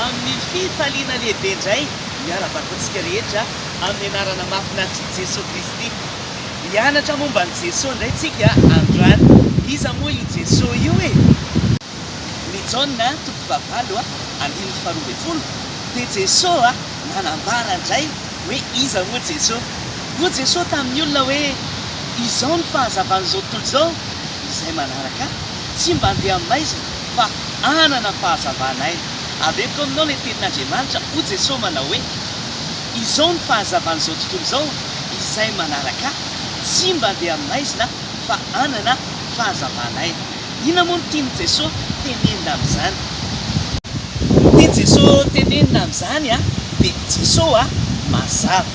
amin'ny fifaliana lehibe indray miara-bakoantsika rehetra amin'ny anarana mahafinaritra Jesosy Kristy. Mianatra momba ny Jesoa indray tsika androany. Iza moa io Jesoa io e? Ny Jaona toko fahavalo andininy faharoa ambin'ny folo dia Jesoa nanambara indray hoe iza moa Jesoa. Moa Jesoa tamin'ny olona hoe izao ny fahazavaan'izao tontolo izao izay manaraka tsy mba handeha amin'ny maizina fa anana fahazavana aina. Aveko aminao ilay tenin'Andriamanitra ho Jesoa manao hoe izao ny fahazavaan'izao tontolo izao izay manaraka tsy mba handeha amin'ny maizina fa anana fahazavana aina. Inona moa no tiany Jesoa tenenina amin'izany? Tia Jesoa tenenina amin'izany dia Jesoa mazava.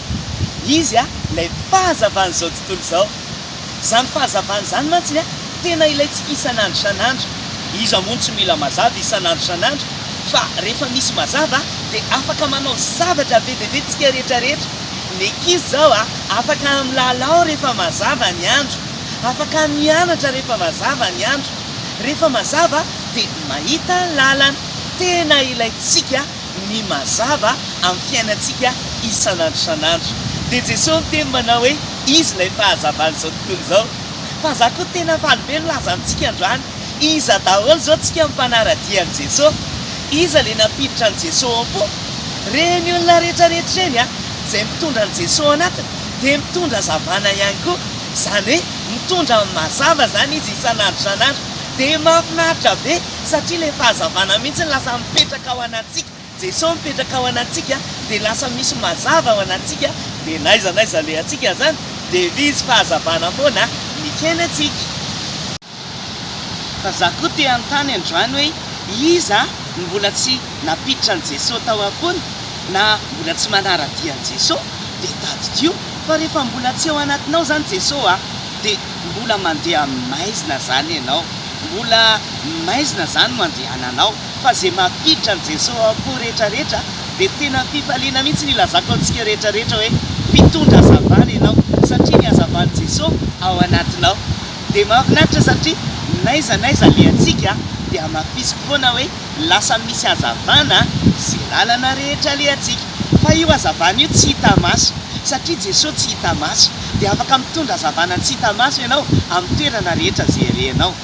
Izy ilay fahazavaan'izao tontolo izao. Zany fahazavana izany mantsy tena ilayntsika isan'andro isan'andro. Iza moa tsy mila mazava isan'andro isan'andro fa rehefa misy mazava dia afaka manao zavatra be dia be tsika rehetrarehetra. Ny ankizy izao afaka milalao rehefa mazava ny andro, afaka mianatra rehefa mazava ny andro. Rehefa mazava dia mahita lalana. Tena ilayntsika ny mazava amin'ny fiainantsika isan'andro isan'andro. Dia Jesosy miteny manao hoe izy ilay fahazavaan'izao tontolo izao. Fa za koa tena faly be milaza amintsika androany. Iza daholo izao tsika mpanaradia an'i Jesosy. Iza ilay nampiditra an'i Jesosy am-po? Reny olona rehetrarehetra reny izay mitondra an'i Jesosy anatiny dia mitondra hazavana ihany koa. Izany hoe mitondra mazava zany izy isan'andro isan'andro. Dia mahafinaritra be satria ilay fahazavana mihitsy lasa mipetraka ao anatsika. Jesosy mipetraka ao anatsika dia lasa misy mazava ao anatsika dia naiza ilay atsika zany dia misy fahazavana foana ny fiainantsika. Fa za koa te anontany androany hoe iza ny mbola tsy napiditra an'i Jesosy tao am-pony na mbola tsy manaradia an'i Jesosy dia tadidio fa rehefa mbola tsy ao anatinao zany Jesosy dia mbola mandeha maizina zany ianao. Mbola maizina zany mandehananao. Fa zay mampiditra an'i Jesosy am-po rehetrarehetra dia tena fifaliana mihitsy ny ilazako antsika rehetrarehetra hoe mpitondra hazavana ianao satria ny hazavan'i Jesosy ao anatinao. Dia mahafinaritra satria naiza le atsika dia mafisiko foana hoe lasa misy hazavana zay lalana rehetra le atsika. Fa io hazavana io tsy hita maso satria Jesosy tsy hita maso dia afaka mitondra hazavana tsy hita maso ianao amin'ny toerana rehetra zay reanao.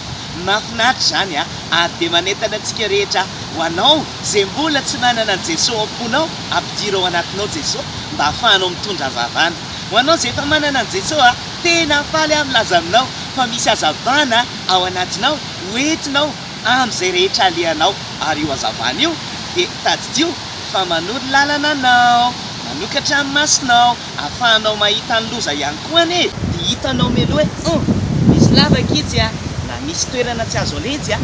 Mahafinaritra zany ary dia manentana antsika rehetra ho anao zay mbola tsy manana an'i Jesosy am-ponao ampidira ao anatinao Jesosy mba hahafahanao mitondra hazavana. Ho anao zay efa manana an'i Jesosy tena faly milaza aminao fa misy hazavana ao anatinao hoentinao amin'izay rehetra alehanao. Ary io hazavana io dia tadidio fa manoro lalana anao, manokatra amin'ny masonao, ahafahanao mahita ny loza ihany koa anie. Dia hitanao mialoha hoe misy lavakizy na misy toerana tsy azo alejy dia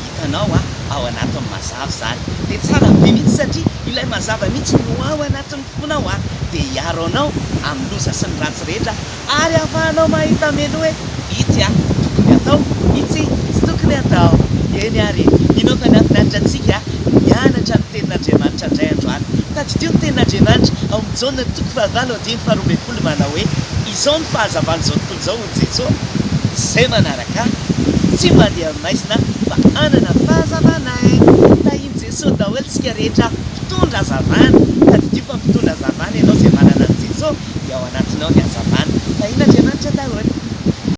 hitanao ao anatin'ny mazava zany. Dia tsara be mihitsy satria ilay mazava mihitsy no ao anatin'ny fonao dia hiaro anao amin'ny loza sy ny ratsy rehetra ary ahafahanao mahita mialoha hoe ity tokony atao, ity tsy tokony atao. Eny ary inao fa nafinaritra antsika mianatra ny tenin'Andriamanitra indray androany. Tadidio ny tenin'Andriamanitra ao amin'ny Jaona toko fahavalo andininy faharoa ambin'ny folo manao hoe izao ny fahazavaan'izao tontolo izao hoy Jesosy izay manaraka tsy mandeha amin'ny maizina fa anana fahazavana aina. Tahiny Jesosy daholo tsika rehetra mpitondra hazavana. Tadidio fa mpitondra hazavana ianao zay manana an'i Jesosy dia ao anatinao ny hazavana. Tahin'Andriamanitra daholo.